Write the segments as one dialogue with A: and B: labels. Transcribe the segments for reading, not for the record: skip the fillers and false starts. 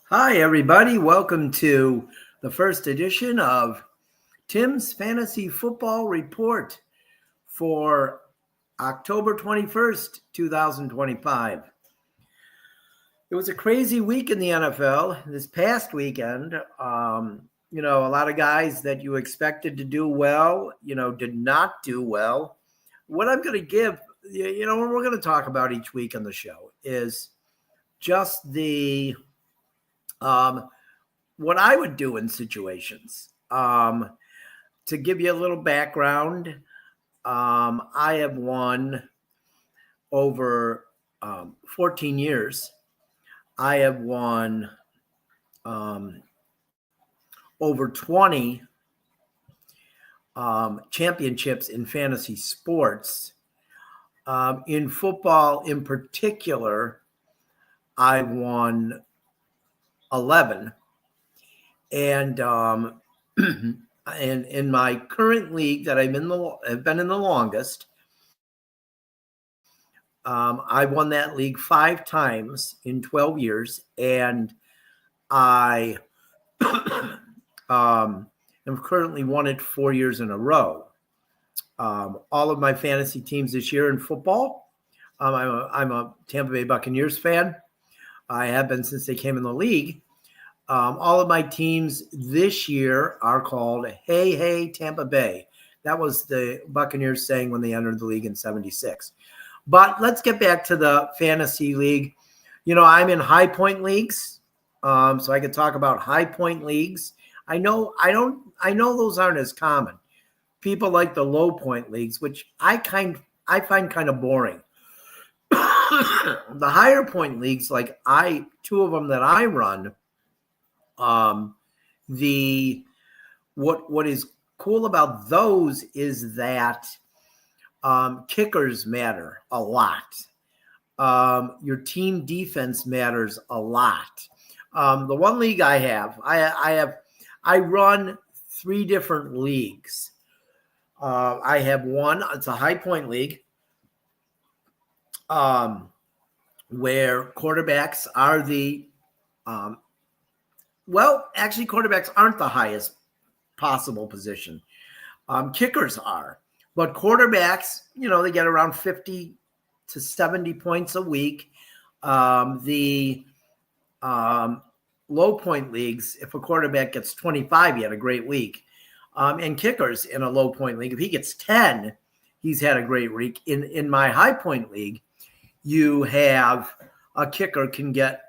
A: Hi, everybody. Welcome to the first edition of Tim's Fantasy Football Report for October 21st, 2025. It was a crazy week in the NFL this past weekend. A lot of guys that you expected to do well, did not do well. What I'm going to give, what we're going to talk about each week on the show is just what I would do in situations. To give you a little background, I have won over 14 years. I have won over 20 championships in fantasy sports. In football in particular, I won 11. And and in my current league that have been in the longest, I won that league 5 times in 12 years, and I have currently won it 4 years in a row. All of my fantasy teams this year in football, I'm a Tampa Bay Buccaneers fan. I have been since they came in the league. All of my teams this year are called Hey, Hey, Tampa Bay. That was the Buccaneers saying when they entered the league in 76. But let's get back to the fantasy league. I'm in high point leagues, so I could talk about high point leagues. I know those aren't as common. People like the low point leagues, which I find kind of boring. The higher point leagues, like two of them that I run, what is cool about those is that kickers matter a lot. Your team defense matters a lot. The one league I run 3 different leagues. I have one, it's a high point league, where quarterbacks are quarterbacks aren't the highest possible position. Kickers are. But quarterbacks, they get around 50 to 70 points a week. The low point leagues, if a quarterback gets 25, he had a great week. And kickers in a low point league, if he gets 10, he's had a great week. In my high point league, you have a kicker can get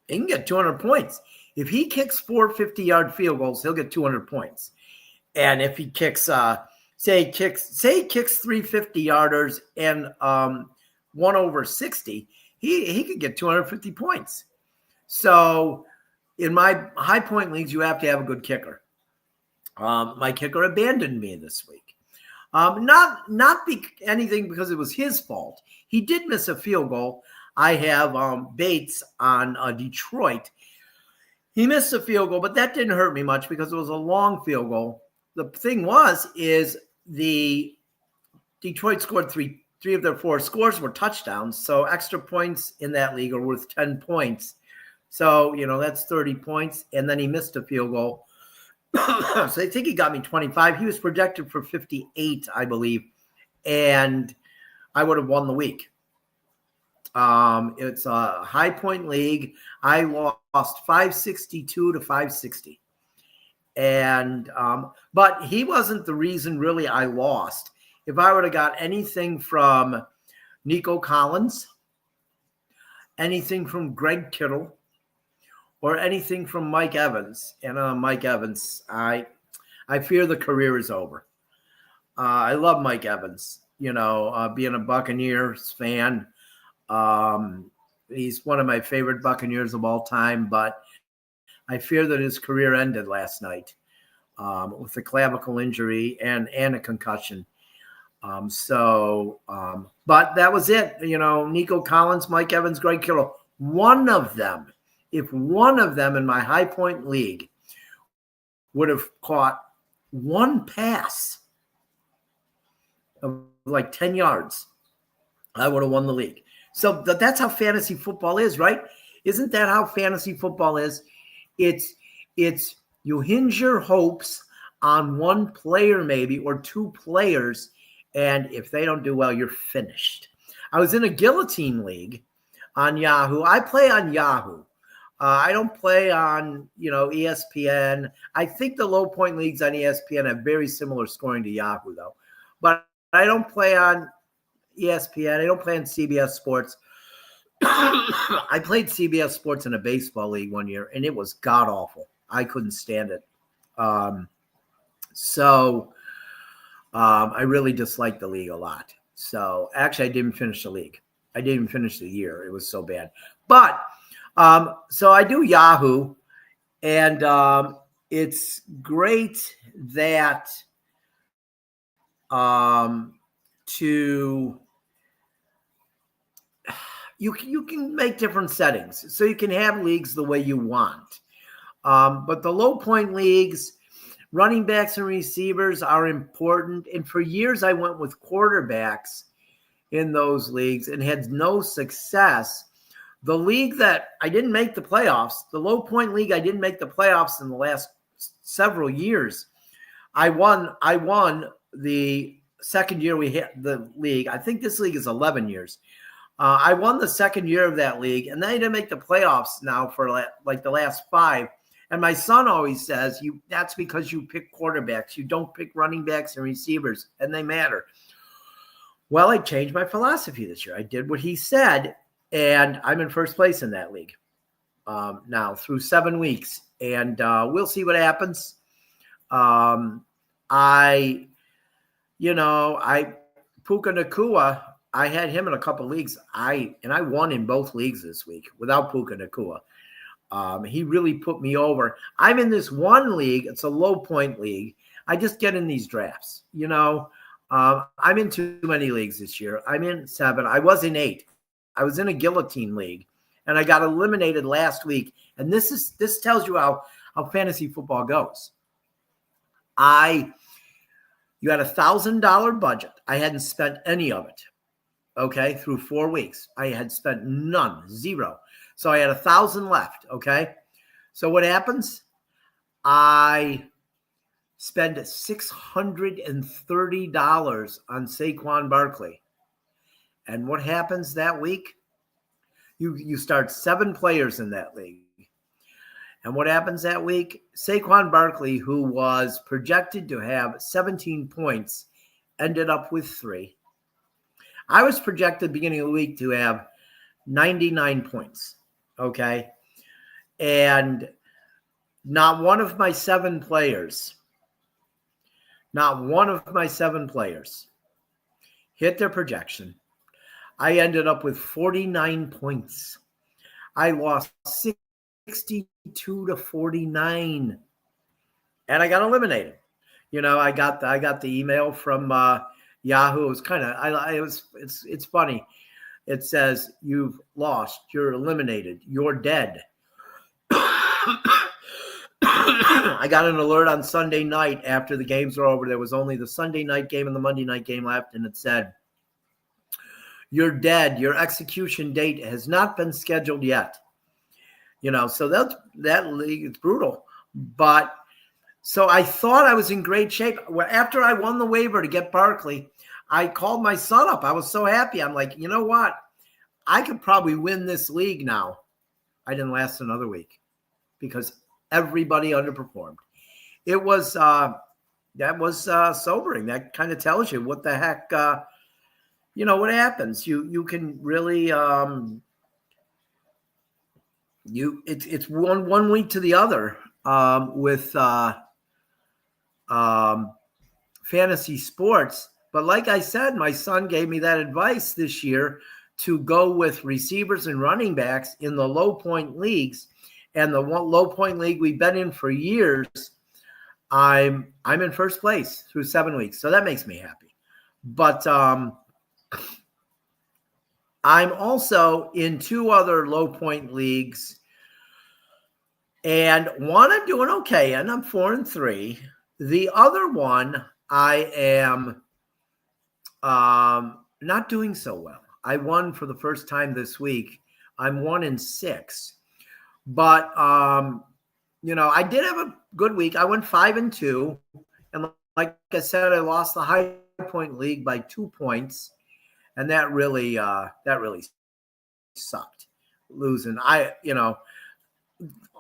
A: 200 points. If he kicks 4 50-yard field goals, he'll get 200 points. And if he kicks, say he kicks 3 50-yarders and 1 over 60, he could get 250 points. So in my high point leagues, you have to have a good kicker. My kicker abandoned me this week. Not anything because it was his fault. He did miss a field goal. I have Bates on Detroit. He missed a field goal, but that didn't hurt me much because it was a long field goal. The thing is the Detroit scored three of their 4 scores were touchdowns. So extra points in that league are worth 10 points. So, that's 30 points. And then he missed a field goal. So I think he got me 25. He was projected for 58, I believe. And I would have won the week. It's a high point league. I lost 562 to 560. And, but he wasn't the reason really I lost. If I would have got anything from Nico Collins, anything from Greg Kittle, or anything from Mike Evans, and Mike Evans, I fear the career is over. I love Mike Evans, being a Buccaneers fan. He's one of my favorite Buccaneers of all time, but I fear that his career ended last night with a clavicle injury and a concussion. But that was it. Nico Collins, Mike Evans, Greg Kittle, if one of them in my high point league would have caught one pass of like 10 yards, I would have won the league. So that's how fantasy football is, right? Isn't that how fantasy football is? It's you hinge your hopes on one player maybe or two players, and if they don't do well, you're finished. I was in a guillotine league on Yahoo. I play on Yahoo. I don't play on, ESPN. I think the low point leagues on ESPN have very similar scoring to Yahoo, though. But I don't play on ESPN. I don't play on CBS Sports. I played CBS Sports in a baseball league one year, and it was god awful. I couldn't stand it. So I really disliked the league a lot. So actually, I didn't finish the league. I didn't even finish the year. It was so bad. But so I do Yahoo, and it's great that you can make different settings, so you can have leagues the way you want. But the low point leagues, running backs and receivers are important. And for years, I went with quarterbacks in those leagues and had no success. The league that I didn't make the playoffs, the low point league, I didn't make the playoffs in the last several years. I won the second year we hit the league. I think this league is 11 years. I won the second year of that league, and then I didn't make the playoffs now for like the last 5. And my son always says, that's because you pick quarterbacks. You don't pick running backs and receivers, and they matter. Well, I changed my philosophy this year. I did what he said, and I'm in first place in that league now through 7 weeks. And we'll see what happens. Puka Nacua, I had him in a couple leagues. I won in both leagues this week without Puka Nacua. He really put me over. I'm in this one league. It's a low point league. I just get in these drafts. I'm in too many leagues this year. I'm in 7. I was in 8. I was in a guillotine league, and I got eliminated last week. And this tells you how fantasy football goes. You had $1,000 budget. I hadn't spent any of it. Okay, through 4 weeks, I had spent none, 0. So I had 1,000 left. Okay, so what happens? I spend $630 on Saquon Barkley, and what happens that week? You start 7 players in that league. And what happens that week? Saquon Barkley, who was projected to have 17 points, ended up with 3. I was projected beginning of the week to have 99 points. Okay. And not one of my 7 players hit their projection. I ended up with 49 points. I lost 62 to 49, and I got eliminated. I got the email from Yahoo. It was kind of it's funny. It says, "You've lost. You're eliminated. You're dead." I got an alert on Sunday night after the games were over. There was only the Sunday night game and the Monday night game left, and it said, "You're dead. Your execution date has not been scheduled yet." So that league is brutal. But so I thought I was in great shape. After I won the waiver to get Barkley, I called my son up. I was so happy. I'm like, you know what? I could probably win this league now. I didn't last another week because everybody underperformed. It was that was sobering. That kind of tells you what the heck, what happens. You can really it's one week to the other with fantasy sports. But like I said, my son gave me that advice this year to go with receivers and running backs in the low point leagues. And the low point league we've been in for years, I'm in first place through 7 weeks. So that makes me happy. But I'm also in 2 other low point leagues. And one I'm doing okay, and I'm 4-3. The other one I am not doing so well. I won for the first time this week, I'm 1-6. But I did have a good week. I went 5-2, and like I said, I lost the High Point League by 2 points, and that really sucked, losing.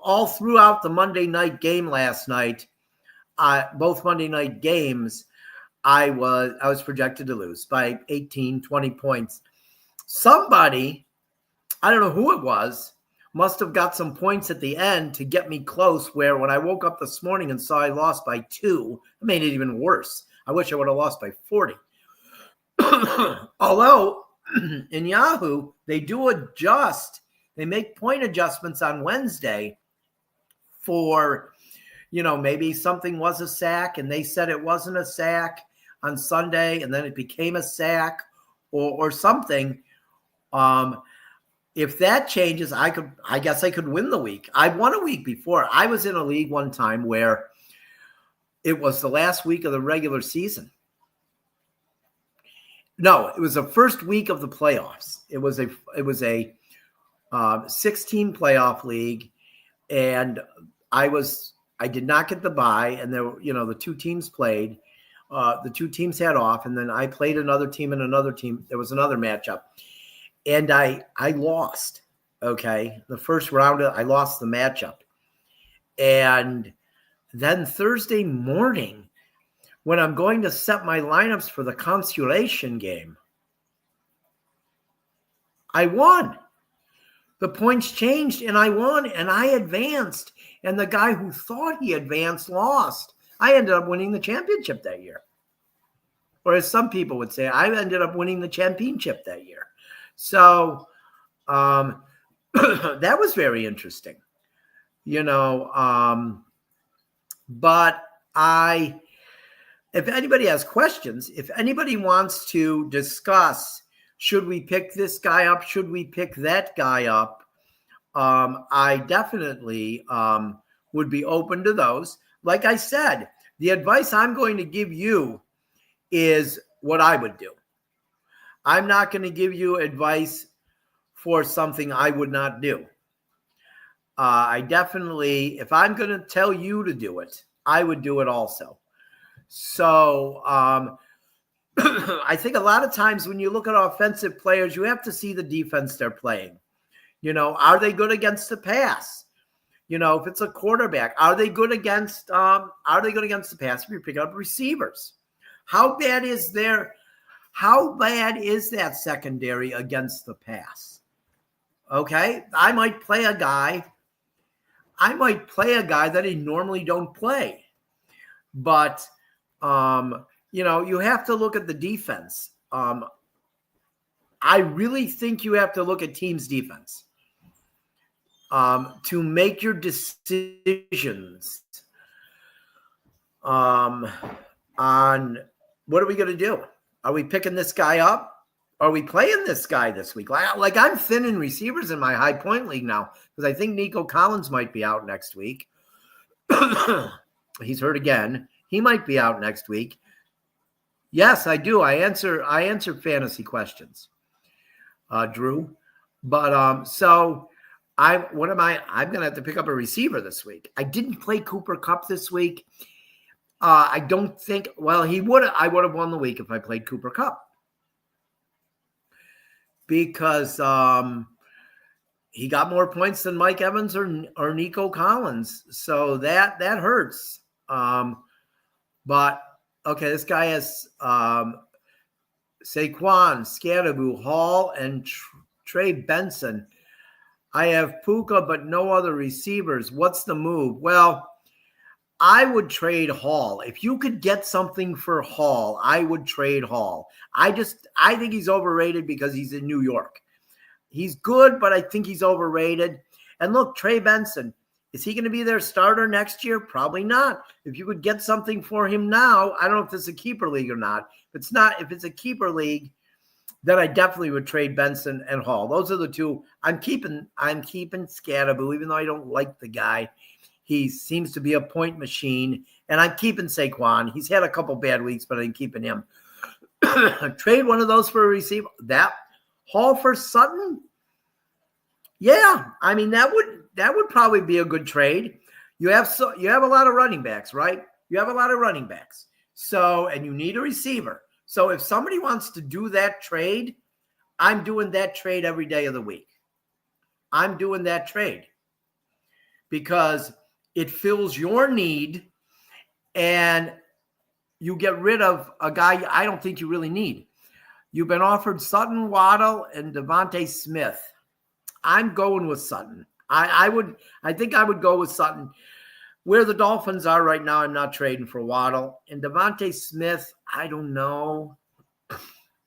A: All throughout the Monday night game last night, both Monday night games, I was projected to lose by 18, 20 points. Somebody, I don't know who it was, must have got some points at the end to get me close, where when I woke up this morning and saw I lost by 2, it made it even worse. I wish I would have lost by 40. Although in Yahoo, they do adjust. They make point adjustments on Wednesday for, maybe something was a sack and they said it wasn't a sack on Sunday and then it became a sack or something. If that changes, I guess I could win the week. I won a week before. I was in a league one time where it was the last week of the regular season. No, it was the first week of the playoffs. It was a 16 playoff league, and I did not get the bye, and there were, the two teams played. The two teams had off, and then I played another team and another team. There was another matchup, and I lost. Okay, the first round I lost the matchup, and then Thursday morning, when I'm going to set my lineups for the consolation game, I won. The points changed and I won and I advanced. And the guy who thought he advanced lost. I ended up winning the championship that year. Or as some people would say, I ended up winning the championship that year. So that was very interesting. But if anybody has questions, if anybody wants to discuss, should we pick this guy up? Should we pick that guy up? I definitely would be open to those. Like I said, the advice I'm going to give you is what I would do. I'm not going to give you advice for something I would not do. I definitely, if I'm going to tell you to do it, I would do it also. So I think a lot of times when you look at offensive players, you have to see the defense they're playing. Are they good against the pass? If it's a quarterback, are they good against the pass if you're picking up receivers? How bad is that secondary against the pass? Okay, I might play a guy that I normally don't play. But you have to look at the defense. I really think you have to look at teams' defense to make your decisions on what are we going to do? Are we picking this guy up? Are we playing this guy this week? Like I'm thinning receivers in my High Point League now because I think Nico Collins might be out next week. He's hurt again. He might be out next week. Yes, I do. I answer fantasy questions, Drew. But so I'm going to have to pick up a receiver this week. I didn't play Cooper Kupp this week. I don't think. Well, I would have won the week if I played Cooper Kupp because he got more points than Mike Evans or Nico Collins. So that hurts. But okay, this guy has Saquon, Scatterbu, Hall, and Trey Benson. I have Puka, but no other receivers. What's the move? Well, I would trade Hall. If you could get something for Hall, I would trade Hall. I think he's overrated because he's in New York. He's good, but I think he's overrated. And look, Trey Benson, is he going to be their starter next year? Probably not. If you could get something for him now, I don't know if it's a keeper league or not. If it's a keeper league, then I definitely would trade Benson and Hall. Those are the two. I'm keeping Scatterbu, even though I don't like the guy. He seems to be a point machine. And I'm keeping Saquon. He's had a couple bad weeks, but I'm keeping him. Trade one of those for a receiver. That Hall for Sutton? Yeah, I mean that would probably be a good trade. You have a lot of running backs, right? You have a lot of running backs. So, and you need a receiver. So if somebody wants to do that trade, I'm doing that trade every day of the week. I'm doing that trade because it fills your need and you get rid of a guy I don't think you really need. You've been offered Sutton, Waddle, and Devontae Smith. I'm going with Sutton. I think I would go with Sutton. Where the Dolphins are right now, I'm not trading for Waddle. And Devontae Smith, I don't know.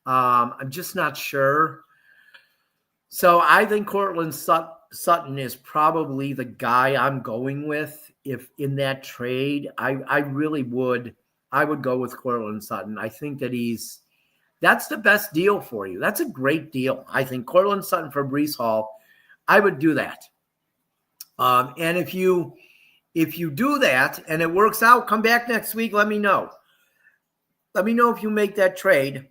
A: I'm just not sure. So I think Cortland Sutton is probably the guy I'm going with. If in that trade, I really would. I would go with Cortland Sutton. I think that that's the best deal for you. That's a great deal. I think Cortland Sutton for Breece Hall, I would do that. And if you do that and it works out, come back next week. Let me know. Let me know if you make that trade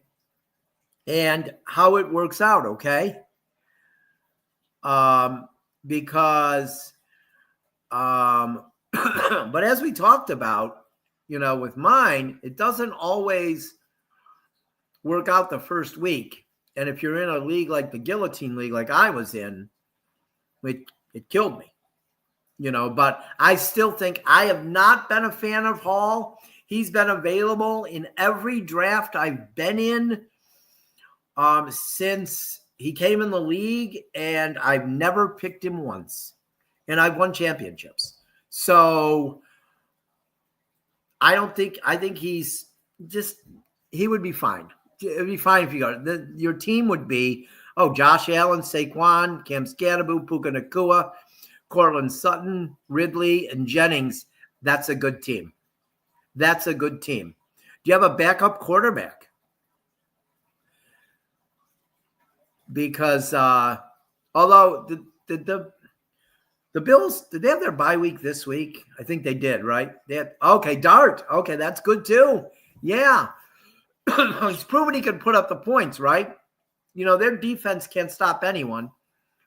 A: and how it works out. Okay. Because, but as we talked about, with mine, it doesn't always work out the first week. And if you're in a league like the Guillotine League, like I was in, it killed me, but I still think I have not been a fan of Hall. He's been available in every draft I've been in since he came in the league, and I've never picked him once. And I've won championships. So I think he would be fine. It would be fine if you got it. Your team would be, Josh Allen, Saquon, Cam Scatterbo, Puka Nacua, Cortland Sutton, Ridley, and Jennings. That's a good team. That's a good team. Do you have a backup quarterback? Because although the Bills, did they have their bye week this week? I think they did, right? Dart. Okay, that's good too. Yeah. He's proven he can put up the points, right? Their defense can't stop anyone,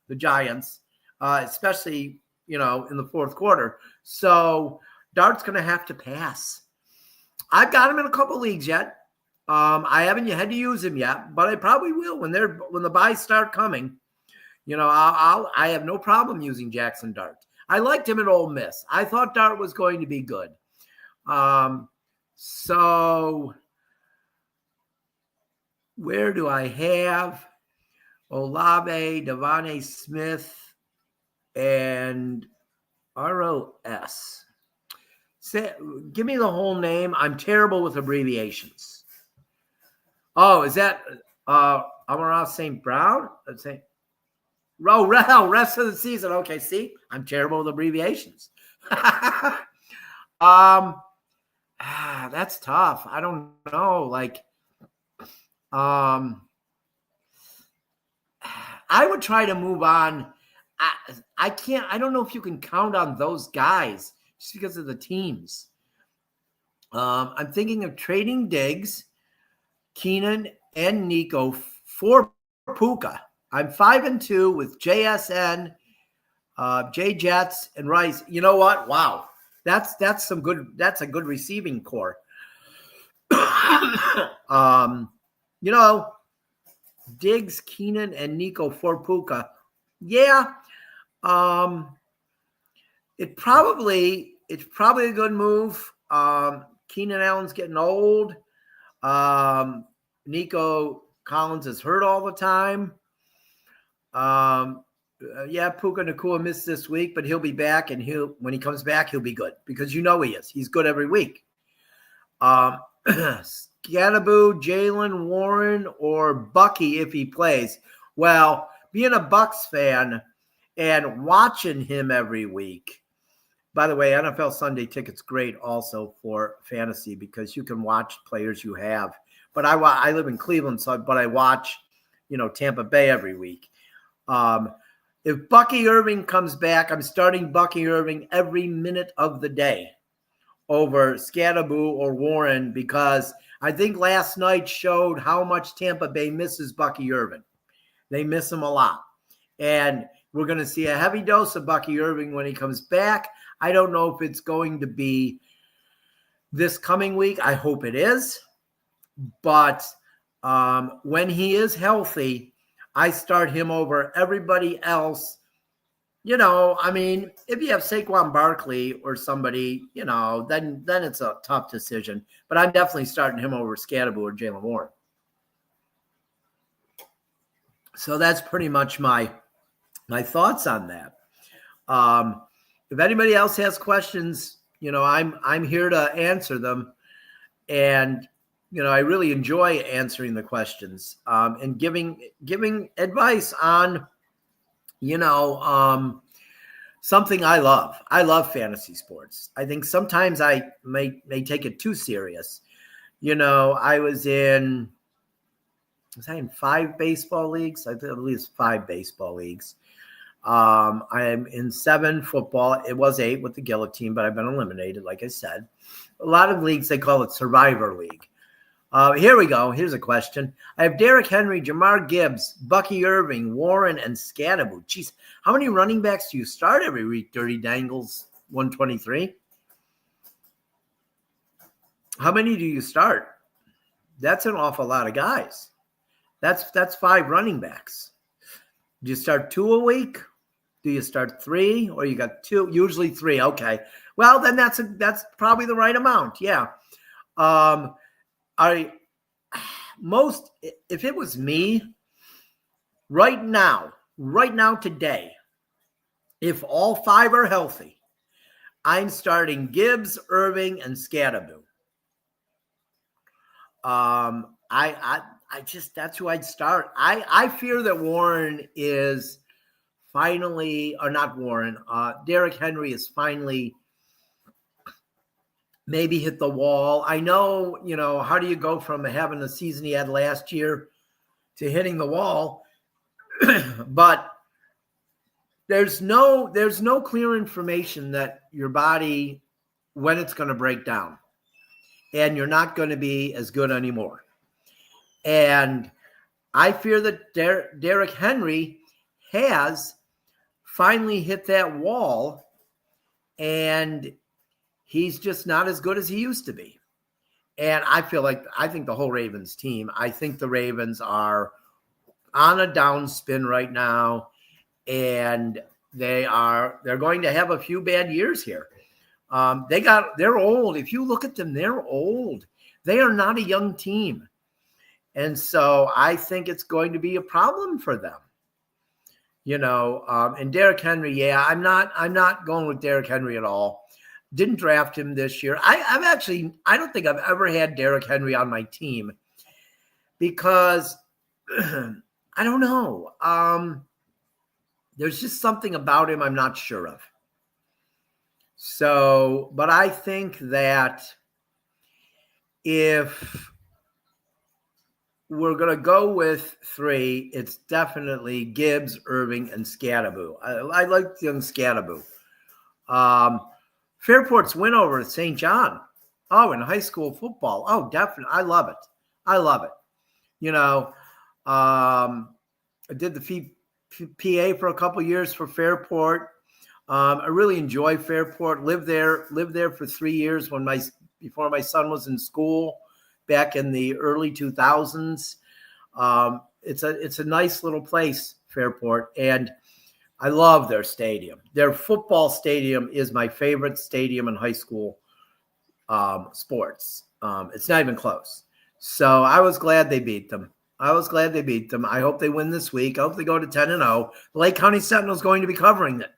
A: the Giants, especially, in the fourth quarter. So Dart's going to have to pass. I've got him in a couple leagues yet. I haven't had to use him yet, but I probably will when the buys start coming. I have no problem using Jackson Dart. I liked him at Ole Miss. I thought Dart was going to be good. So where do I have Olave, Devontae Smith, and ROS? Give me the whole name. I'm terrible with abbreviations. Oh, is that Amon-Ra St. Brown? Rest of the season. Okay, see, I'm terrible with abbreviations. That's tough. I don't know. I would try to move on. I don't know if you can count on those guys just because of the teams. I'm thinking of trading Diggs, Keenan, and Nico for Puka. I'm 5-2 with JSN, J Jets, and Rice. You know what? Wow. That's a good receiving core. Diggs, Keenan, and Nico for Puka. Yeah. It's probably a good move. Keenan Allen's getting old. Nico Collins is hurt all the time. Puka Nacua missed this week, but he'll be back, and when he comes back, he'll be good because he is. He's good every week. Scatterbo, Jalen Warren, or Bucky if he plays. Well, being a Bucks fan and watching him every week. By the way, NFL Sunday Ticket's great also for fantasy because you can watch players you have. But I live in Cleveland, but I watch, Tampa Bay every week. If Bucky Irving comes back, I'm starting Bucky Irving every minute of the day over Scatterbo or Warren because I think last night showed how much Tampa Bay misses Bucky Irving. They miss him a lot. And We're going to see a heavy dose of Bucky Irving when he comes back. I don't know if it's going to be this coming week. I hope it is. But when he is healthy, I start him over everybody else. If you have Saquon Barkley or somebody, then it's a tough decision. But I'm definitely starting him over Scadaboo or Jaylen Warren. So that's pretty much my thoughts on that. If anybody else has questions, I'm here to answer them. And, I really enjoy answering the questions and giving advice on, something I love. I love fantasy sports. I think sometimes I may take it too serious. I was in 5 baseball leagues? I think at least 5 baseball leagues. I'm in 7 football. It was 8 with the guillotine, but I've been eliminated, like I said. A lot of leagues, they call it Survivor League. Here we go. Here's a question. I have Derrick Henry, Jamar Gibbs, Bucky Irving, Warren, and Scadaboo. Jeez, how many running backs do you start every week, Dirty Dangles 123? How many do you start? That's an awful lot of guys. That's 5 running backs. Do you start 2 a week? Do you start 3? Or you got 2? Usually 3. Okay. Well, then that's probably the right amount. Yeah. If it was me right now today, if all 5 are healthy, I'm starting Gibbs, Irving, and Scadaboo. That's who I'd start. I fear that Warren is finally, or not Warren, Derrick Henry is finally maybe hit the wall. I know, how do you go from having the season he had last year to hitting the wall? But there's no clear information that your body, when it's going to break down, and you're not going to be as good anymore. And I fear that Derrick Henry has finally hit that wall, and he's just not as good as he used to be. And I think the whole Ravens team, I think the Ravens are on a downspin right now, and they're going to have a few bad years here. They're old. If you look at them, they're old. They are not a young team. And so I think it's going to be a problem for them. And Derrick Henry, I'm not going with Derrick Henry at all. Didn't draft him this year. I don't think I've ever had Derrick Henry on my team because I don't know. There's just something about him I'm not sure of. So, but I think that if we're going to go with 3, it's definitely Gibbs, Irving, and Scadaboo. I like young Scadaboo. Fairport's win over St. John. Oh, in high school football. Oh, definitely. I love it. I did the PA for a couple years for Fairport. I really enjoy Fairport. Lived there for 3 years before my son was in school back in the early 2000s. It's a nice little place, Fairport, and I love their stadium. Their football stadium is my favorite stadium in high school sports. It's not even close. So I was glad they beat them. I hope they win this week. I hope they go to 10-0. The Lake County Sentinel is going to be covering it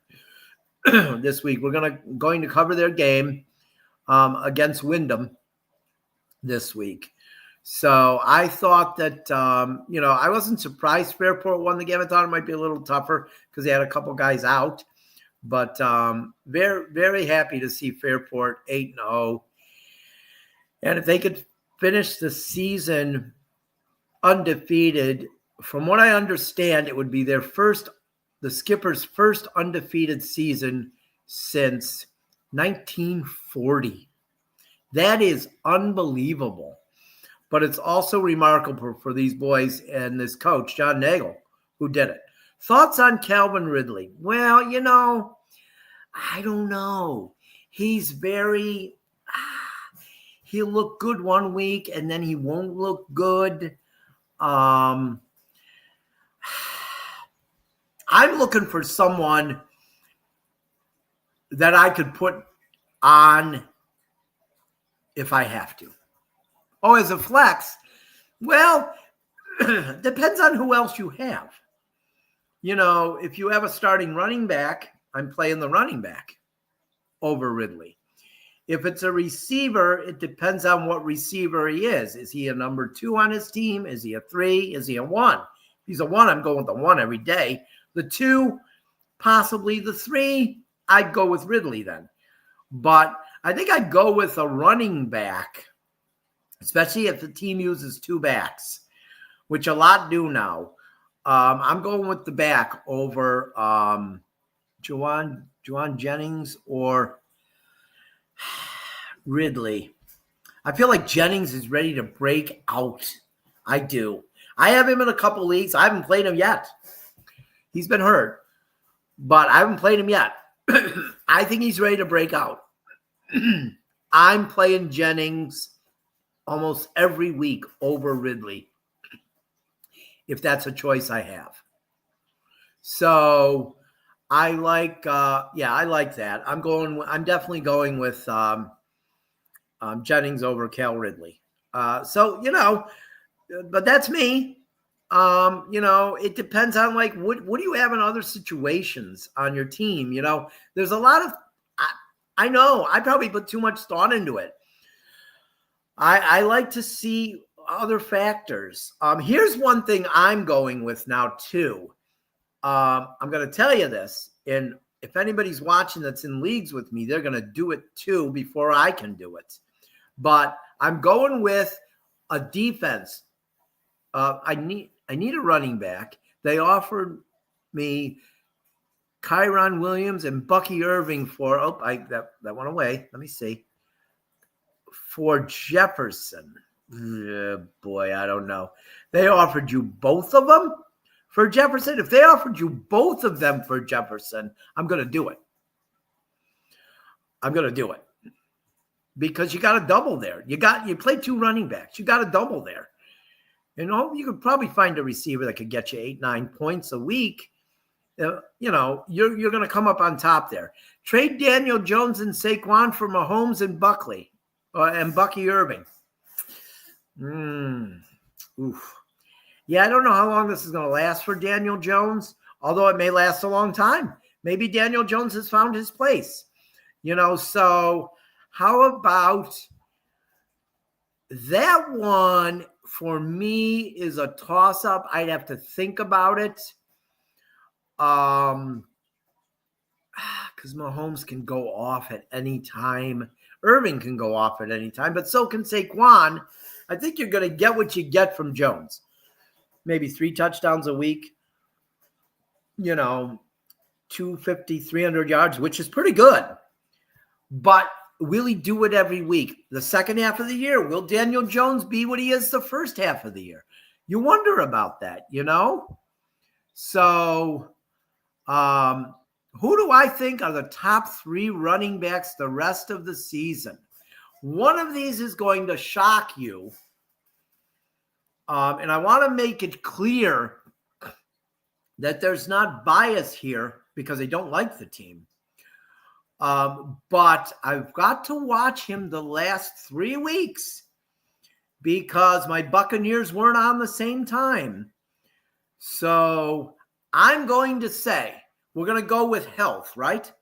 A: this week. We're going to cover their game against Wyndham this week. So I thought that, I wasn't surprised Fairport won the game. I thought it might be a little tougher because they had a couple guys out. But very, very happy to see Fairport 8-0. And if they could finish the season undefeated, from what I understand, it would be the Skipper's first undefeated season since 1940. That is unbelievable. But it's also remarkable for these boys and this coach, John Nagel, who did it. Thoughts on Calvin Ridley? Well, I don't know. He's very, he'll look good one week and then he won't look good. I'm looking for someone that I could put on if I have to. Oh, as a flex? Well, depends on who else you have. If you have a starting running back, I'm playing the running back over Ridley. If it's a receiver, it depends on what receiver he is. Is he a number 2 on his team? Is he a 3? Is he a 1? If he's a 1, I'm going with the 1 every day. The 2, possibly the 3, I'd go with Ridley then. But I think I'd go with a running back, especially if the team uses 2 backs, which a lot do now. I'm going with the back over Juwan Jennings or Ridley. I feel like Jennings is ready to break out. I do. I have him in a couple leagues. I haven't played him yet. He's been hurt, but I haven't played him yet. I think he's ready to break out. I'm playing Jennings almost every week over Ridley, if that's a choice I have. So I like that. I'm definitely going with Jennings over Cal Ridley. But that's me. It depends on what do you have in other situations on your team? There's a lot of, I know I probably put too much thought into it. I like to see other factors. Here's one thing I'm going with now too. I'm going to tell you this, and if anybody's watching that's in leagues with me, they're going to do it too before I can do it. But I'm going with a defense. I need a running back. They offered me Kyron Williams and Bucky Irving for that went away. Let me see. For Jefferson. Boy, I don't know. They offered you both of them for Jefferson. If they offered you both of them for Jefferson, I'm going to do it. Because you got a double there. You play 2 running backs. You got a double there. You could probably find a receiver that could get you 8-9 points a week. You're going to come up on top there. Trade Daniel Jones and Saquon for Mahomes and Bucky Irving. Oof. Yeah, I don't know how long this is going to last for Daniel Jones, although it may last a long time. Maybe Daniel Jones has found his place. So how about that one? For me, is a toss-up. I'd have to think about it. Because Mahomes can go off at any time. Irving can go off at any time, but so can Saquon. I think you're going to get what you get from Jones. Maybe 3 touchdowns a week. 250, 300 yards, which is pretty good. But will he do it every week? The second half of the year, will Daniel Jones be what he is the first half of the year? You wonder about that, So, who do I think are the top 3 running backs the rest of the season? One of these is going to shock you. And I want to make it clear that there's not bias here because I don't like the team. But I've got to watch him the last 3 weeks because my Buccaneers weren't on the same time. So I'm going to say we're going to go with health, right?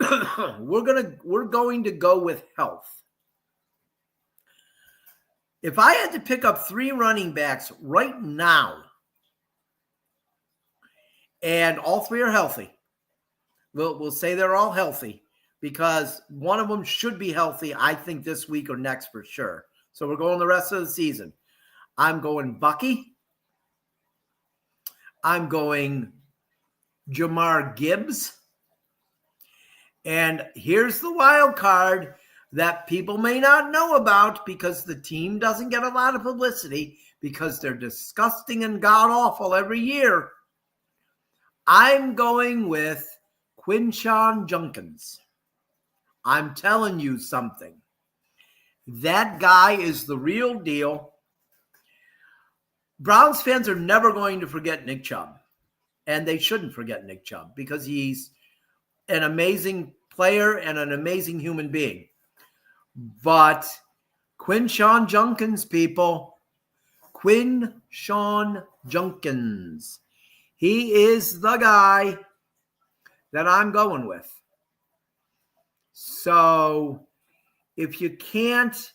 A: We're going to go with health. If I had to pick up 3 running backs right now, and all 3 are healthy, we'll say they're all healthy because one of them should be healthy, I think, this week or next for sure. So we're going the rest of the season. I'm going Bucky. I'm going Jamar Gibbs. And here's the wild card that people may not know about because the team doesn't get a lot of publicity because they're disgusting and god-awful every year. I'm going with Quinshon Judkins. I'm telling you something. That guy is the real deal. Browns fans are never going to forget Nick Chubb. And they shouldn't forget Nick Chubb because he's an amazing player and an amazing human being. But Quinshon Judkins, people, Quinshon Judkins. He is the guy that I'm going with. So if you can't,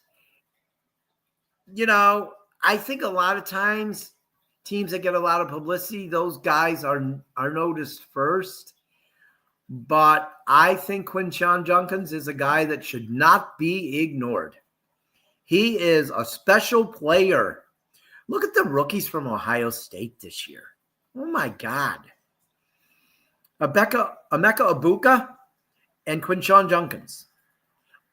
A: I think a lot of times teams that get a lot of publicity, those guys are noticed first. But I think Quinshon Judkins is a guy that should not be ignored. He is a special player. Look at the rookies from Ohio State this year. Oh, my God. Emeka Egbuka and Quinshon Judkins.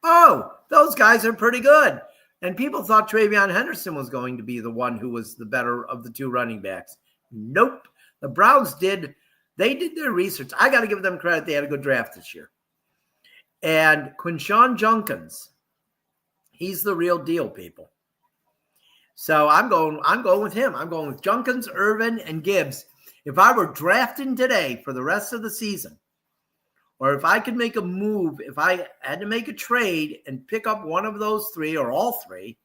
A: Oh, those guys are pretty good. And people thought Travion Henderson was going to be the one who was the better of the two running backs. Nope. The Browns did their research. I got to give them credit. They had a good draft this year. And Quinshon Judkins, he's the real deal, people. So I'm going with him. I'm going with Judkins, Irvin, and Gibbs. If I were drafting today for the rest of the season, or if I could make a move, if I had to make a trade and pick up one of those three or all three,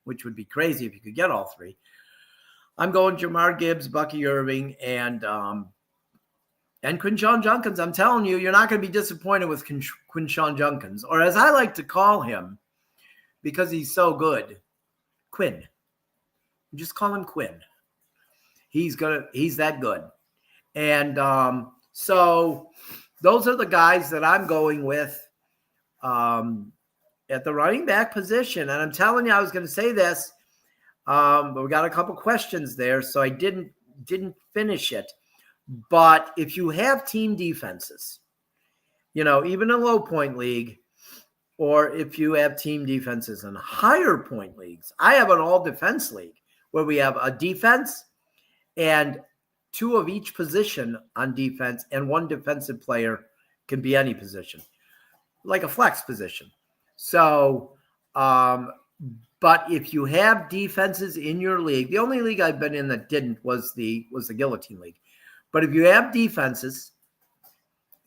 A: which would be crazy if you could get all three, I'm going Jahmyr Gibbs, Bucky Irving, and Quinshon Judkins. I'm telling you, you're not going to be disappointed with Quinshon Judkins, or as I like to call him, because he's so good, Quinn. Just call him Quinn. He's that good. And so those are the guys that I'm going with at the running back position. And I'm telling you, I was going to say this, but we got a couple questions there, so I didn't finish it. But if you have team defenses, even a low point league, or if you have team defenses in higher point leagues, I have an all defense league where we have a defense and two of each position on defense, and one defensive player can be any position, like a flex position. So, but if you have defenses in your league, the only league I've been in that didn't was the Guillotine League. But if you have defenses,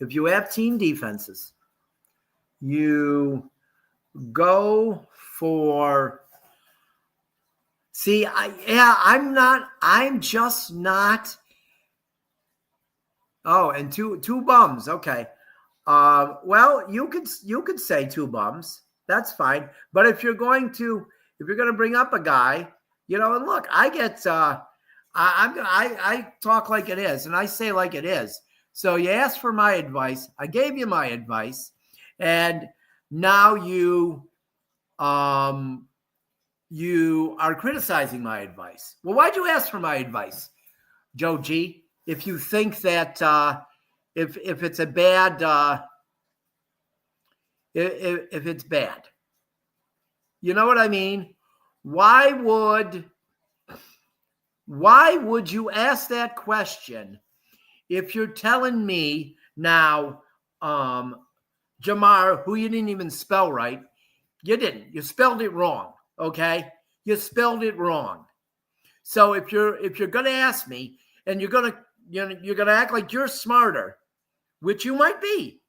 A: if you have team defenses, you go for. I'm just not. Oh, and two bums. Okay. Well, you could say two bums. That's fine. But if you're going to bring up a guy, and look, I get. I talk like it is, and I say like it is. So you asked for my advice. I gave you my advice, and now you are criticizing my advice. Well, why'd you ask for my advice, Joe G? If you think that if it's a bad if it's bad, you know what I mean? Why would you ask that question if you're telling me now, Jahmyr, who you didn't even spell right? You didn't. You spelled it wrong. Okay, you spelled it wrong. So if you're going to ask me and you're going to act like you're smarter, which you might be,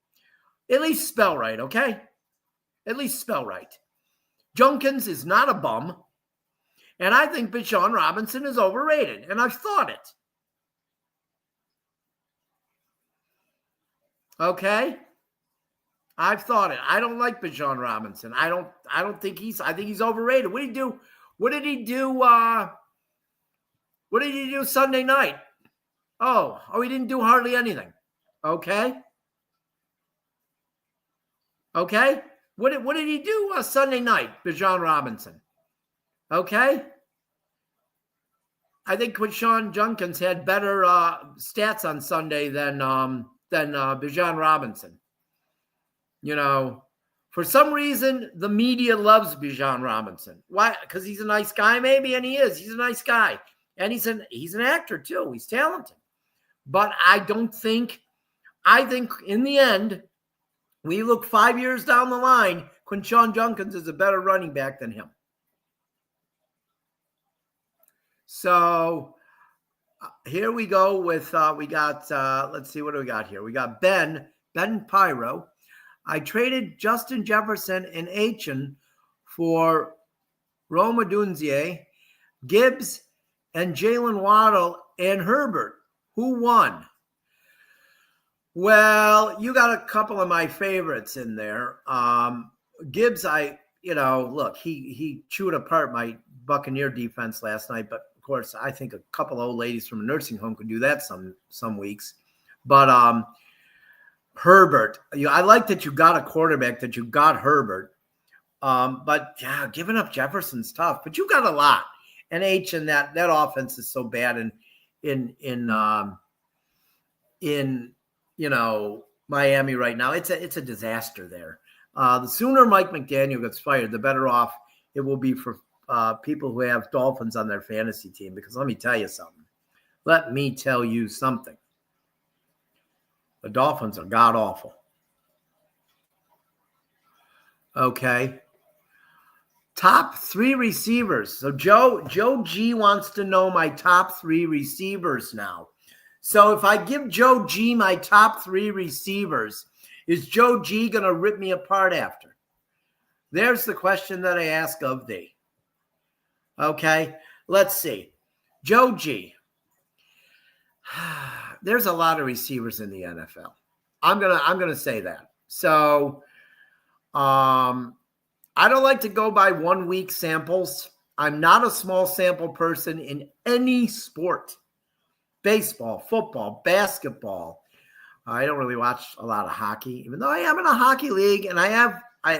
A: at least spell right. Okay, at least spell right. Judkins is not a bum, and I think Bijan Robinson is overrated, and I've thought it. Okay. I've thought it. I don't like Bijan Robinson. I think I think he's overrated. What did he do? What did he do Sunday night? Oh, he didn't do hardly anything. Okay. What did he do Sunday night, Bijan Robinson? Okay. I think Quinshon Judkins had better stats on Sunday than Bijan Robinson. For some reason, the media loves Bijan Robinson. Why? Because he's a nice guy, maybe, and he is. He's a nice guy, and he's an actor too. He's talented, But I think in the end, we look 5 years down the line, Quinshon Judkins is a better running back than him. So here we go with, we got, let's see, what do we got here? We got Ben Pyro. I traded Justin Jefferson and Achan for Rome Odunze, Gibbs, and Jalen Waddle and Herbert. Who won? Well, you got a couple of my favorites in there. Gibbs, look, he chewed apart my Buccaneer defense last night, but of course, I think a couple of old ladies from a nursing home could do that some weeks. But Herbert, I like that you got a quarterback, that you got Herbert. But yeah, giving up Jefferson's tough, but you got a lot. And that offense is so bad in Miami right now. It's a disaster there. The sooner Mike McDaniel gets fired, the better off it will be for people who have Dolphins on their fantasy team. Because let me tell you something. The Dolphins are god awful. Okay. Top 3 receivers. So Joe G wants to know my top 3 receivers now. So if I give Joe G my top 3 receivers, is Joe G going to rip me apart after? There's the question that I ask of thee. Okay, let's see. Joe G. There's a lot of receivers in the NFL. I'm gonna say that. So I don't like to go by 1 week samples. I'm not a small sample person in any sport. Baseball, football, basketball. I don't really watch a lot of hockey, even though I am in a hockey league, and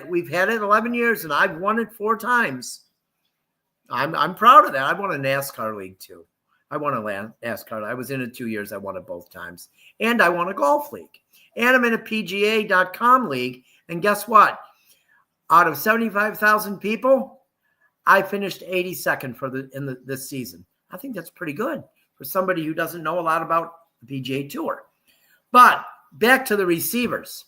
A: we've had it 11 years, and I've won it 4 times. I'm proud of that. I won a NASCAR league too. I won a NASCAR. I was in it 2 years. I won it both times. And I won a golf league. And I'm in a PGA.com league. And guess what? Out of 75,000 people, I finished 82nd this season. I think that's pretty good for somebody who doesn't know a lot about the PGA Tour. But back to the receivers.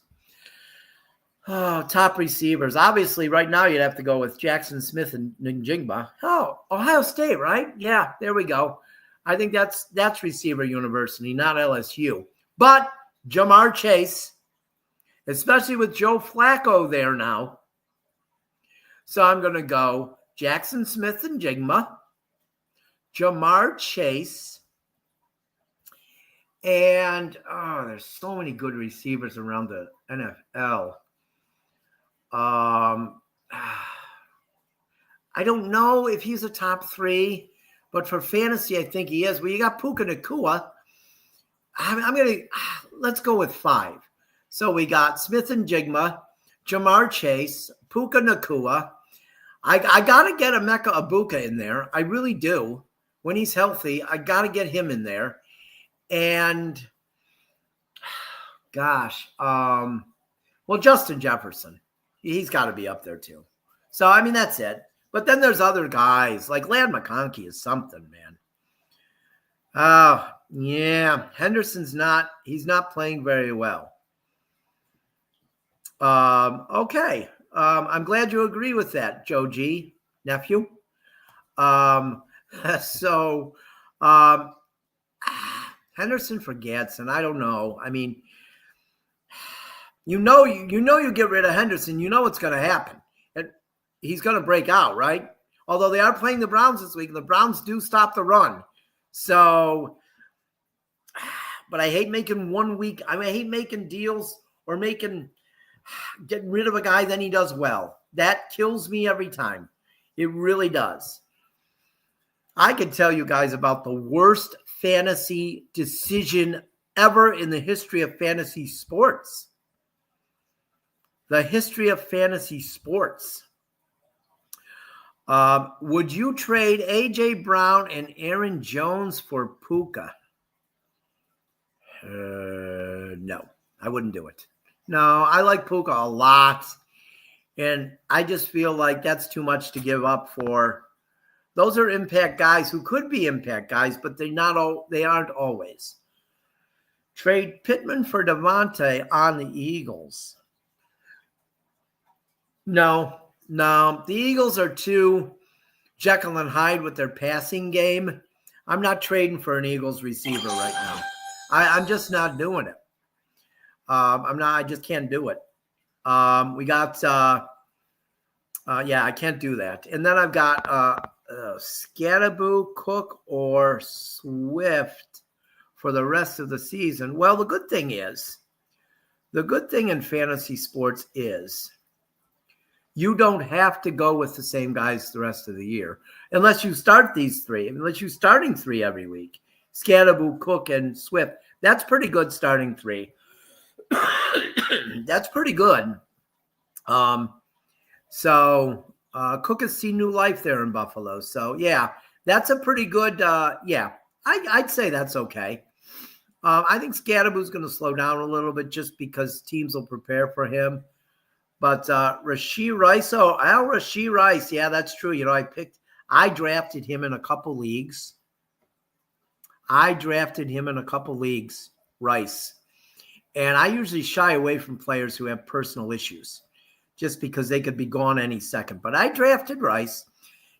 A: Oh, top receivers. Obviously, right now you'd have to go with Jackson Smith and Njigba. Oh, Ohio State, right? Yeah, there we go. I think that's receiver university, not LSU. But Jamar Chase, especially with Joe Flacco there now. So I'm going to go Jackson Smith and Njigba, Jamar Chase, and there's so many good receivers around the NFL. I don't know if he's a top 3, but for fantasy, I think he is. Well, you got Puka Nacua. Let's go with 5. So we got Smith and Njigba, Jamar Chase, Puka Nacua. I got to get Emeka Egbuka in there. I really do. When he's healthy, I got to get him in there. And, gosh, Justin Jefferson. He's got to be up there too. So, that's it. But then there's other guys. Like Ladd McConkey is something, man. Oh, yeah. Henderson's he's not playing very well. Okay. I'm glad you agree with that, Joe G, nephew. Henderson for Gadsden. I don't know. You get rid of Henderson, you know what's going to happen. And he's going to break out, right? Although they are playing the Browns this week, and the Browns do stop the run. So, but I hate making 1 week. I hate making deals or getting rid of a guy, then he does well. That kills me every time. It really does. I could tell you guys about the worst fantasy decision ever in the history of fantasy sports. The history of fantasy sports. Would you trade A.J. Brown and Aaron Jones for Puka? No, I wouldn't do it. No, I like Puka a lot. And I just feel like that's too much to give up for. Those are impact guys who could be impact guys, but they aren't always. Trade Pittman for Devontae on the Eagles. No. The Eagles are too Jekyll and Hyde with their passing game. I'm not trading for an Eagles receiver right now. I'm just not doing it. I just can't do it. We got, I can't do that. And then I've got Scatterboo, Cook, or Swift for the rest of the season. Well, the good thing in fantasy sports is you don't have to go with the same guys the rest of the year unless you start these three, unless you're starting three every week. Scatterboo, Cook, and Swift. That's pretty good starting three. That's pretty good. So Cook has seen new life there in Buffalo. So, yeah, that's a pretty good, I'd say that's okay. I think Scatterboo's going to slow down a little bit just because teams will prepare for him. But Rashee Rice, Rashee Rice, yeah, that's true. You know, I drafted him in a couple leagues. Rice. And I usually shy away from players who have personal issues just because they could be gone any second. But I drafted Rice,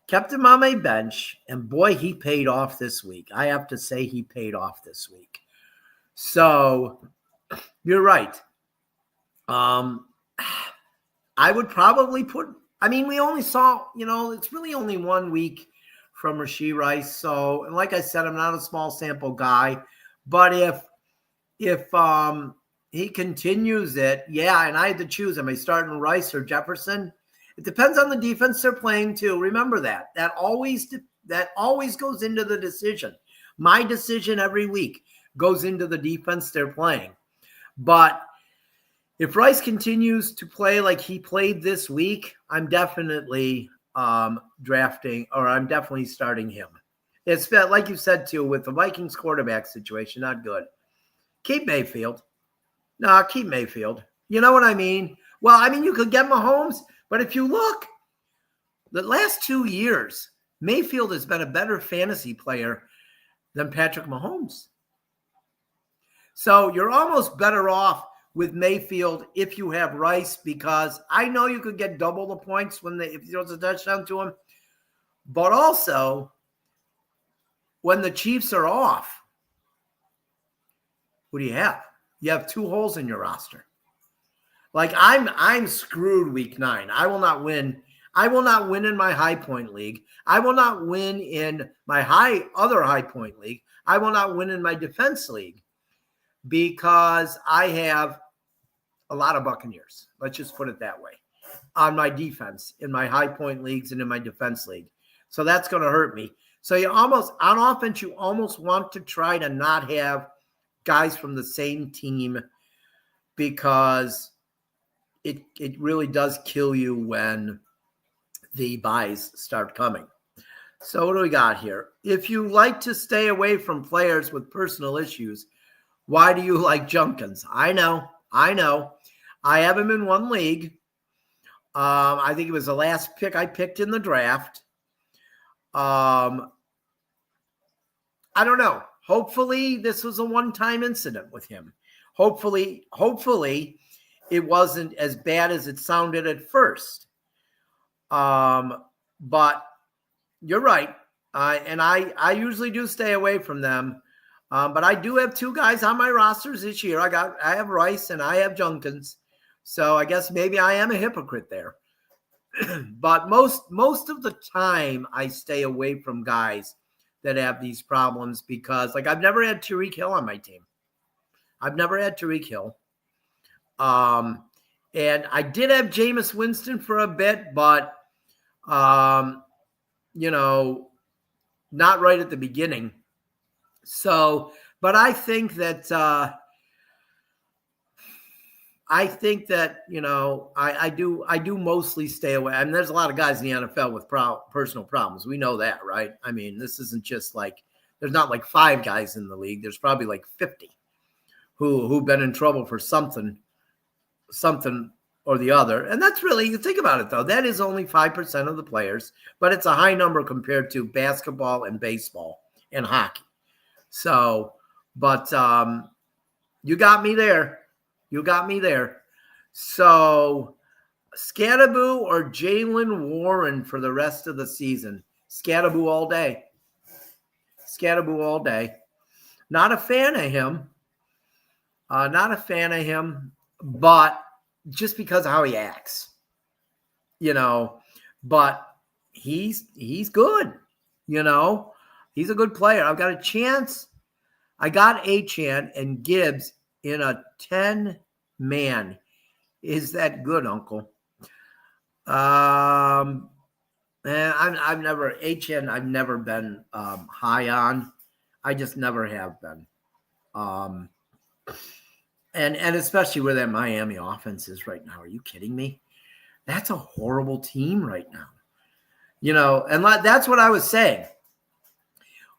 A: kept him on my bench, and boy, he paid off this week. I have to say he paid off this week. So you're right. I would probably we only saw, it's really only 1 week from Rashee Rice. So, and like I said, I'm not a small sample guy, but if he continues it, and I had to choose, am I starting Rice or Jefferson? It depends on the defense they're playing too. Remember that. That always goes into the decision. My decision every week goes into the defense they're playing. But if Rice continues to play like he played this week, I'm definitely drafting, or I'm definitely starting him. It's like you said too, with the Vikings quarterback situation, not good. Keep Mayfield. No, keep Mayfield. You know what I mean? Well, you could get Mahomes, but if you look, the last 2 years, Mayfield has been a better fantasy player than Patrick Mahomes. So you're almost better off with Mayfield if you have Rice, because I know you could get double the points if he throws a touchdown to him. But also, when the Chiefs are off, what do you have? You have 2 holes in your roster. Like I'm screwed week 9. I will not win. I will not win in my high point league. I will not win in my other high point league. I will not win in my defense league because I have a lot of Buccaneers. Let's just put it that way. On my defense, in my high point leagues and in my defense league. So that's going to hurt me. So on offense, you almost want to try to not have guys from the same team, because it really does kill you when the buys start coming. So what do we got here? If you like to stay away from players with personal issues, why do you like Junkins? I know. I have him in 1 league. I think it was the last pick I picked in the draft. I don't know. Hopefully this was a one-time incident with him. Hopefully it wasn't as bad as it sounded at first. But you're right. And I usually do stay away from them. But I do have 2 guys on my rosters this year. I have Rice and I have Junkins. So I guess maybe I am a hypocrite there. But most of the time I stay away from guys that have these problems, because I've never had Tyreek Hill on my team. And I did have Jameis Winston for a bit, but not right at the beginning. So, but I think that I do mostly stay away. I mean, there's a lot of guys in the NFL with personal problems. We know that, right? I mean, this isn't just there's not 5 guys in the league. There's probably 50 who've been in trouble for something or the other. And that's really, you think about it though, that is only 5% of the players, but it's a high number compared to basketball and baseball and hockey. So, but You got me there. You got me there. So, Scatterboo or Jalen Warren for the rest of the season? Scatterboo all day. Scatterboo all day. Not a fan of him. Not a fan of him, but just because of how he acts, But he's good, He's a good player. I've got a chance. I got Achane and Gibbs in a 10-man. Is that good, Uncle? And I've never Achane. I've never been high on. I just never have been. And especially where that Miami offense is right now. Are you kidding me? That's a horrible team right now. And that's what I was saying.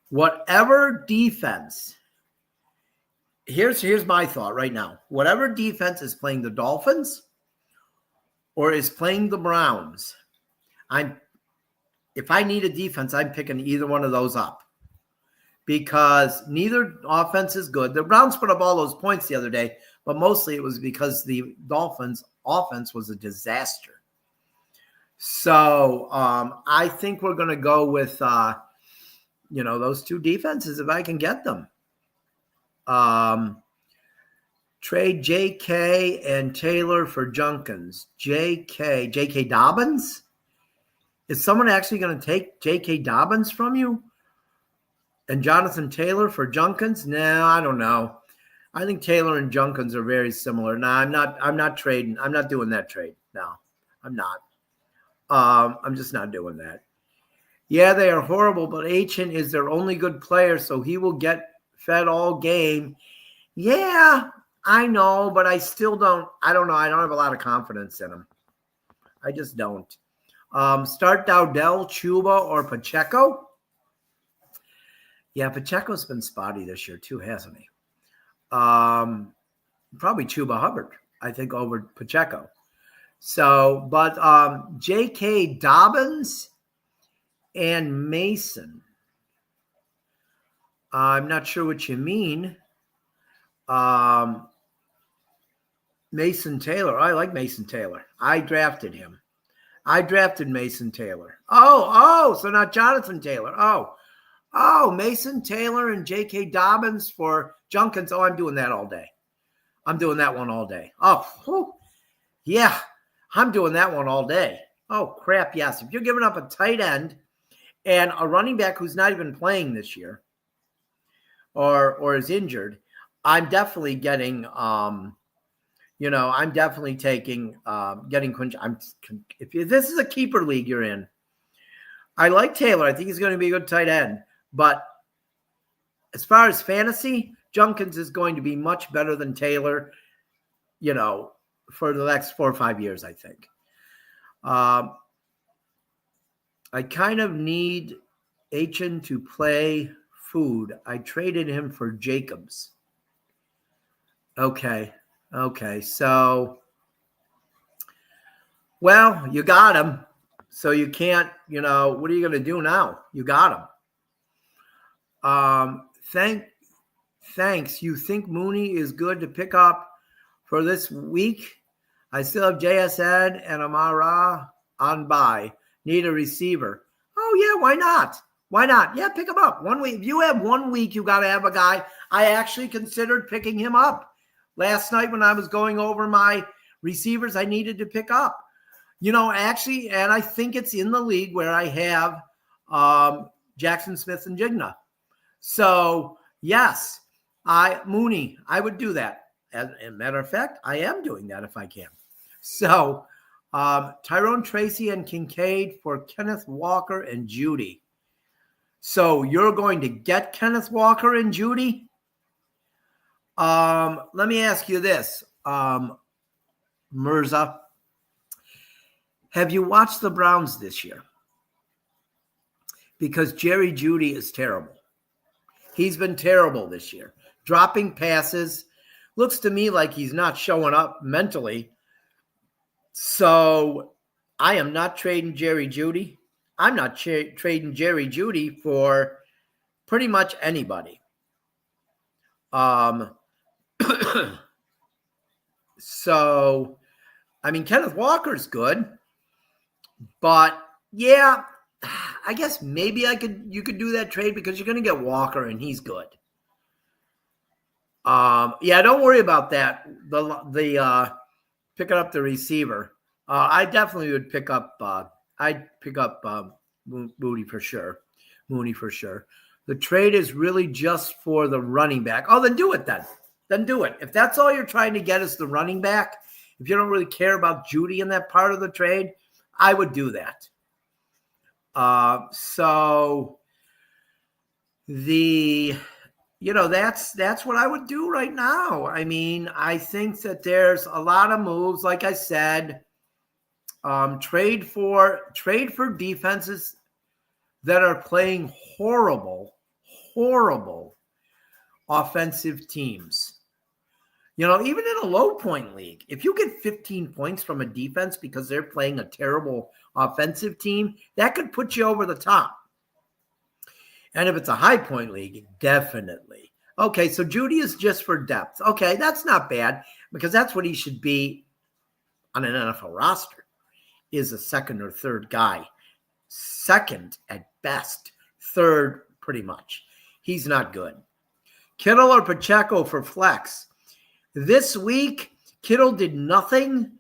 A: Whatever defense, here's my thought right now. Whatever defense is playing the Dolphins or is playing the Browns, if I need a defense, I'm picking either one of those up. Because neither offense is good. The Browns put up all those points the other day, but mostly it was because the Dolphins' offense was a disaster. So I think we're going to go with, those two defenses if I can get them. Trade J.K. and Taylor for Junkins. J.K. Dobbins? Is someone actually going to take J.K. Dobbins from you? And Jonathan Taylor for Junkins? No, I don't know. I think Taylor and Junkins are very similar. No, I'm not trading. I'm not doing that trade. No, I'm not. I'm just not doing that. Yeah, they are horrible, but Achane is their only good player, so he will get fed all game. Yeah, I know, but I still don't. I don't know. I don't have a lot of confidence in him. I just don't. Start Dowdell, Chuba, or Pacheco. Yeah, Pacheco's been spotty this year too, hasn't he? Probably Chuba Hubbard, I think, over Pacheco. So, but J.K. Dobbins and Mason. I'm not sure what you mean. Mason Taylor. I like Mason Taylor. I drafted him. I drafted Mason Taylor. Oh, so not Jonathan Taylor. Oh, Mason Taylor and J.K. Dobbins for Junkins. Oh, I'm doing that all day. I'm doing that one all day. Oh, yeah, I'm doing that one all day. Oh, crap, yes. If you're giving up a tight end and a running back who's not even playing this year or is injured, I'm definitely getting, I'm definitely taking, getting Quinch. If this is a keeper league you're in, I like Taylor. I think he's going to be a good tight end. But as far as fantasy, Junkins is going to be much better than Taylor, for the next 4 or 5 years, I think. I kind of need Achane to play food. I traded him for Jacobs. Okay. So, well, you got him. So you can't, what are you going to do now? You got him. Thanks. You think Mooney is good to pick up for this week? I still have JSN and Amara on bye. Need a receiver. Oh, yeah, why not? Yeah, pick him up. 1 week. If you have 1 week, you got to have a guy. I actually considered picking him up. Last night when I was going over my receivers I needed to pick up. Actually, and I think it's in the league where I have Jackson Smith and Jigna. So, yes, Mooney, I would do that. As a matter of fact, I am doing that if I can. So, Tyrone Tracy and Kincaid for Kenneth Walker and Judy. So, you're going to get Kenneth Walker and Judy? Let me ask you this, Mirza. Have you watched the Browns this year? Because Jerry Jeudy is terrible. He's been terrible this year. Dropping passes. Looks to me like he's not showing up mentally. So I am not trading Jerry Jeudy. I'm not trading Jerry Jeudy for pretty much anybody. So, I mean, Kenneth Walker's good, but yeah, I guess maybe you could do that trade because you're going to get Walker and he's good. Yeah, don't worry about that. The picking up the receiver. I definitely would pick up. I'd pick up Mooney for sure. Mooney for sure. The trade is really just for the running back. Oh, then do it then. Then do it. If that's all you're trying to get is the running back, if you don't really care about Judy in that part of the trade, I would do that. So that's what I would do right now. I mean, I think that there's a lot of moves. Like I said, trade for defenses that are playing horrible offensive teams. Even in a low point league, if you get 15 points from a defense because they're playing a terrible offensive team, that could put you over the top. And if it's a high point league, definitely. Okay, so Judy is just for depth. Okay, that's not bad because that's what he should be on an NFL roster, is a second or third guy. Second at best, third pretty much. He's not good. Kittle or Pacheco for flex. This week, Kittle did nothing,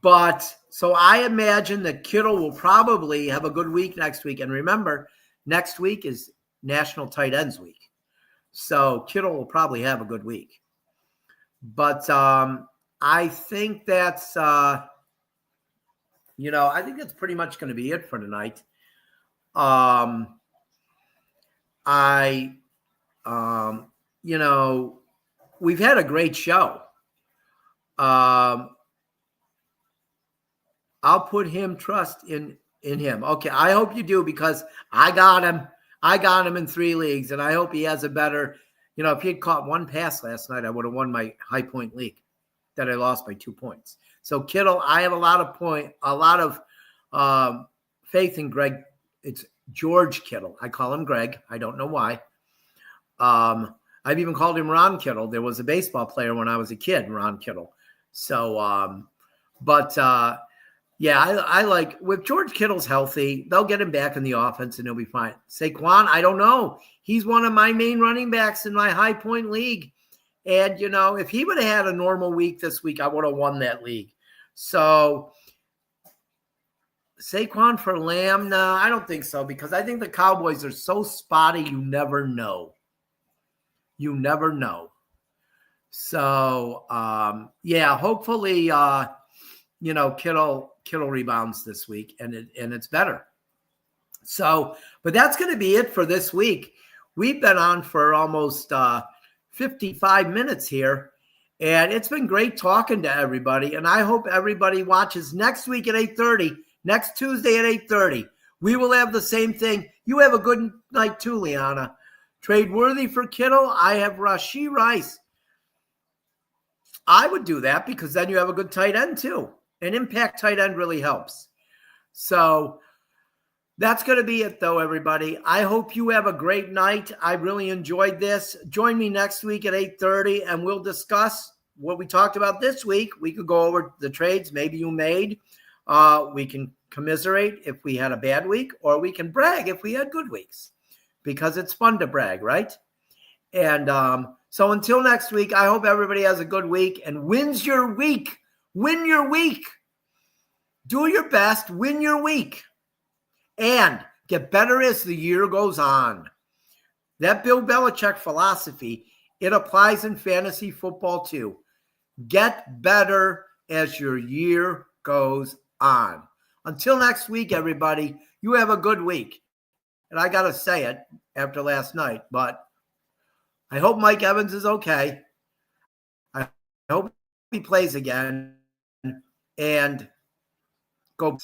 A: but so I imagine that Kittle will probably have a good week next week. And remember, next week is National Tight Ends Week. So Kittle will probably have a good week. But I think that's, I think that's pretty much going to be it for tonight. We've had a great show. I'll put him trust in him. Okay, I hope you do because I got him. I got him in 3 leagues, and I hope he has a better. If he had caught one pass last night, I would have won my high point league that I lost by 2 points. So Kittle, I have a lot of faith in Greg. It's George Kittle. I call him Greg. I don't know why. I've even called him Ron Kittle. There was a baseball player when I was a kid, Ron Kittle. So, I like with George Kittle's healthy, they'll get him back in the offense and he'll be fine. Saquon, I don't know. He's one of my main running backs in my high point league. And, if he would have had a normal week this week, I would have won that league. So Saquon for Lamb? No, I don't think so because I think the Cowboys are so spotty, you never know. You never know. So, hopefully, Kittle rebounds this week and it's better. So, but that's going to be it for this week. We've been on for almost 55 minutes here, and it's been great talking to everybody. And I hope everybody watches next week at 8:30, next Tuesday at 8:30. We will have the same thing. You have a good night too, Liana. Trade worthy for Kittle. I have Rashee Rice. I would do that because then you have a good tight end too. An impact tight end really helps. So that's going to be it though, everybody. I hope you have a great night. I really enjoyed this. Join me next week at 8:30 and we'll discuss what we talked about this week. We could go over the trades maybe you made. We can commiserate if we had a bad week, or we can brag if we had good weeks because it's fun to brag, right? And so until next week, I hope everybody has a good week and wins your week. Win your week. Do your best. Win your week. And get better as the year goes on. That Bill Belichick philosophy, it applies in fantasy football too. Get better as your year goes on. Until next week, everybody, you have a good week. And I got to say it after last night, but I hope Mike Evans is okay. I hope he plays again. And go.